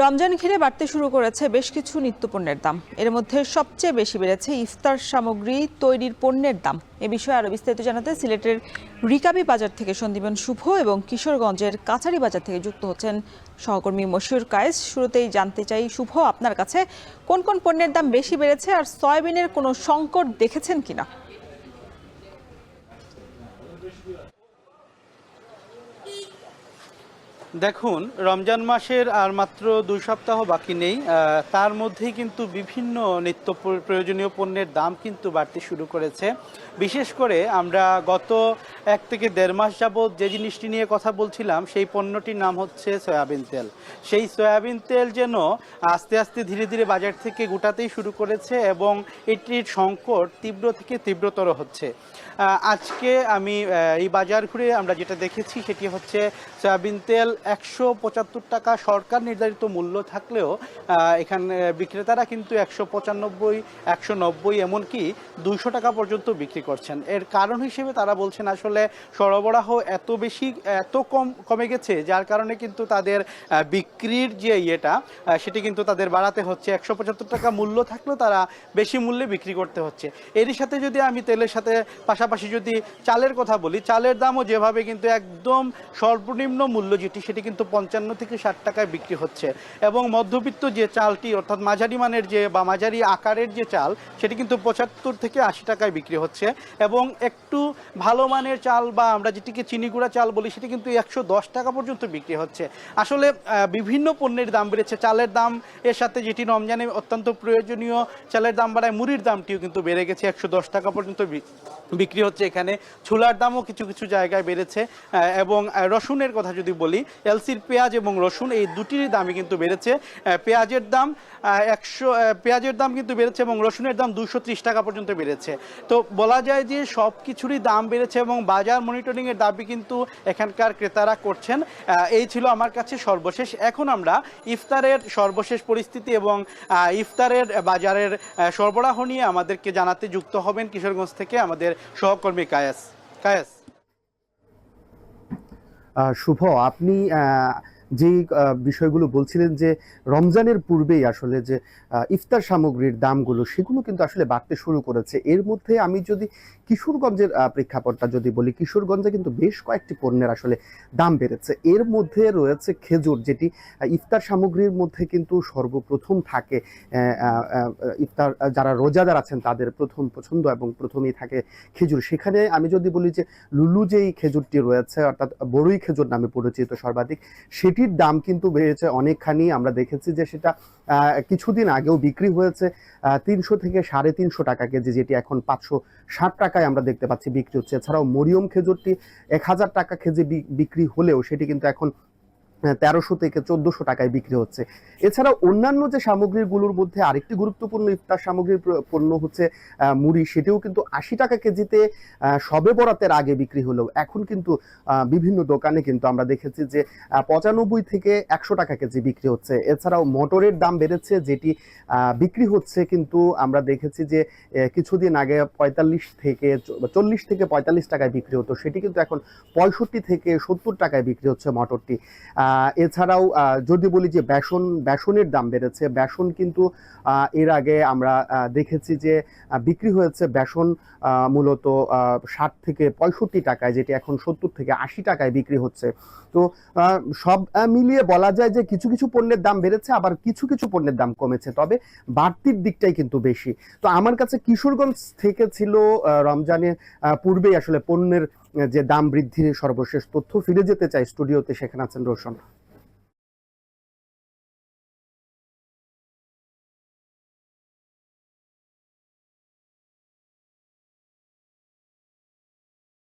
রমজান ঘিরে বাড়তে শুরু করেছে বেশ কিছু নিত্যপণ্যের দাম। এর মধ্যে সবচেয়ে বেশি বেড়েছে ইফতার সামগ্রী তৈরির পণ্যের দাম। এ বিষয়ে আরো বিস্তারিত জানাতে সিলেটের রিকাবি বাজার থেকে সন্দীপন শুভ এবং কিশোরগঞ্জের কাছারি বাজার থেকে যুক্ত হচ্ছেন সহকর্মী মশিউর কায়েস। শুরুতেই জানতে চাই, শুভ, আপনার কাছে কোন কোন পণ্যের দাম বেশি বেড়েছে আর সয়াবিনের কোনো সংকট দেখেছেন কিনা? দেখুন, রমজান মাসের আর মাত্র 2 সপ্তাহ বাকি নেই। তার মধ্যেই কিন্তু বিভিন্ন নিত্য প্রয়োজনীয় পণ্যের দাম কিন্তু বাড়তে শুরু করেছে। বিশেষ করে আমরা গত 1 থেকে 1.5 মাস যাবৎ যে জিনিসটি নিয়ে কথা বলছিলাম, সেই পণ্যটির নাম হচ্ছে সয়াবিন তেল। সেই সয়াবিন তেল যেন আস্তে আস্তে ধীরে ধীরে বাজার থেকে গোটাতেই শুরু করেছে এবং এটির সংকট তীব্র থেকে তীব্রতর হচ্ছে। আজকে আমি এই বাজার ঘুরে আমরা যেটা দেখেছি সেটি হচ্ছে সয়াবিন তেল 175 টাকা সরকার নির্ধারিত মূল্য থাকলেও এখানে বিক্রেতারা কিন্তু 195, 190 এমনকি 200 টাকা পর্যন্ত বিক্রি করছেন। এর কারণ হিসেবে তারা বলছেন আসলে সরবরাহ এত কমে গেছে, যার কারণে কিন্তু তাদের বিক্রির যে সেটি কিন্তু তাদের বাড়াতে হচ্ছে। 175 টাকা মূল্য থাকলেও তারা বেশি মূল্যে বিক্রি করতে হচ্ছে। এরই সাথে যদি আমি তেলের সাথে পাশাপাশি যদি চালের কথা বলি, চালের দামও যেভাবে কিন্তু একদম সর্বনিম্ন মূল্য সেটি কিন্তু 55 থেকে 60 টাকায় বিক্রি হচ্ছে এবং মধ্যবিত্ত যে চালটি অর্থাৎ মাঝারি মানের বা মাঝারি আকারের যে চাল সেটি কিন্তু 75 থেকে 80 টাকায় বিক্রি হচ্ছে এবং একটু ভালো মানের চাল বা আমরা যেটিকে চিনিগুড়া চাল বলি সেটি কিন্তু 110 টাকা পর্যন্ত বিক্রি হচ্ছে। আসলে বিভিন্ন পণ্যের দাম বেড়েছে। চালের দাম এর সাথে যেটি রমজানে অত্যন্ত প্রয়োজনীয় চালের দাম বাড়ায়, মুড়ির দামটিও কিন্তু বেড়ে গেছে, 110 টাকা পর্যন্ত বিক্রি হচ্ছে এখানে। ছোলার দামও কিছু কিছু জায়গায় বেড়েছে এবং রসুনের কথা যদি বলি, এলসির পেঁয়াজ এবং রসুন এই দুটির দামই কিন্তু বেড়েছে। পেঁয়াজের দাম কিন্তু বেড়েছে এবং রসুনের দাম 230 টাকা পর্যন্ত বেড়েছে। তো বলা যায় যে সব কিছুরই দাম বেড়েছে এবং বাজার মনিটরিংয়ের দাবি কিন্তু এখানকার ক্রেতারা করছেন। এই ছিল আমার কাছে সর্বশেষ। এখন আমরা ইফতারের সর্বশেষ পরিস্থিতি এবং ইফতারের বাজারের সরবরাহ নিয়ে আমাদেরকে জানাতে যুক্ত হবেন কিশোরগঞ্জ থেকে আমাদের সহকর্মী কায়েস। শুভ, আপনি যে বিষয়গুলো বলছিলেন যে রমজানের পূর্বেই আসলে যে ইফতার সামগ্রীর দামগুলো সেগুলো কিন্তু আসলে বাড়তে শুরু করেছে। এর মধ্যে আমি যদি কিশোরগঞ্জের প্রেক্ষাপটটা যদি বলি, কিশোরগঞ্জে কিন্তু বেশ কয়েকটি পণ্যের আসলে দাম বেড়েছে। এর মধ্যে রয়েছে খেজুর, যেটি ইফতার সামগ্রীর মধ্যে কিন্তু সর্বপ্রথম থাকে। ইফতার যারা রোজাদার আছেন তাদের প্রথম পছন্দ এবং প্রথমেই থাকে খেজুর। সেখানে আমি যদি বলি যে লুলু যেই খেজুরটি রয়েছে অর্থাৎ বড়ই খেজুর নামে পরিচিত সর্বাধিক, সেটির দাম কিন্তু বেড়েছে অনেকখানি। আমরা দেখেছি যে সেটা কিছুদিন আগেও বিক্রি হয়েছে 300 থেকে 350 টাকা কেজি, যেটি এখন 560 টাকায় আমরা দেখতে পাচ্ছি বিক্রি হচ্ছে। এছাড়াও মরিয়ম খেজুরটি 1000 টাকা কেজি বিক্রি হলেও সেটি কিন্তু এখন 1300 থেকে 1400 টাকায় বিক্রি হচ্ছে। এছাড়াও অন্যান্য যে সামগ্রীগুলোর মধ্যে আরেকটি গুরুত্বপূর্ণ ইফতার সামগ্রীর পণ্য হচ্ছে মুড়ি। সেটিও কিন্তু 80 টাকা কেজিতে শবে বরাতের আগে বিক্রি হলেও এখন কিন্তু বিভিন্ন দোকানে কিন্তু আমরা দেখেছি যে 95 থেকে 100 টাকা কেজি বিক্রি হচ্ছে। এছাড়াও মটরের দাম বেড়েছে, যেটি বিক্রি হচ্ছে কিন্তু আমরা দেখেছি যে কিছুদিন আগে 40 থেকে 45 টাকায় বিক্রি হতো, সেটি কিন্তু এখন 65 থেকে 70 টাকায় বিক্রি হচ্ছে মটরটি। এছাড়াও যদি বলি যে বেসনের দাম বেড়েছে, বেসন কিন্তু এর আগে আমরা দেখেছি যে বিক্রি হয়েছে বেসন মূলত 60 থেকে 65 টাকায়, যেটি এখন 70 থেকে 80 টাকায় বিক্রি হচ্ছে। তো সব মিলিয়ে বলা যায় যে কিছু কিছু পণ্যের দাম বেড়েছে, আবার কিছু কিছু পণ্যের দাম কমেছে, তবে বাড়তির দিকটাই কিন্তু বেশি। তো আমার কাছে কিশোরগঞ্জ থেকে ছিল রমজানের পূর্বেই আসলে পণ্যের যে দাম বৃদ্ধির সর্বশেষ তথ্য। ফিরে যেতে চাই স্টুডিওতে, সেখানে আছেন রোশন।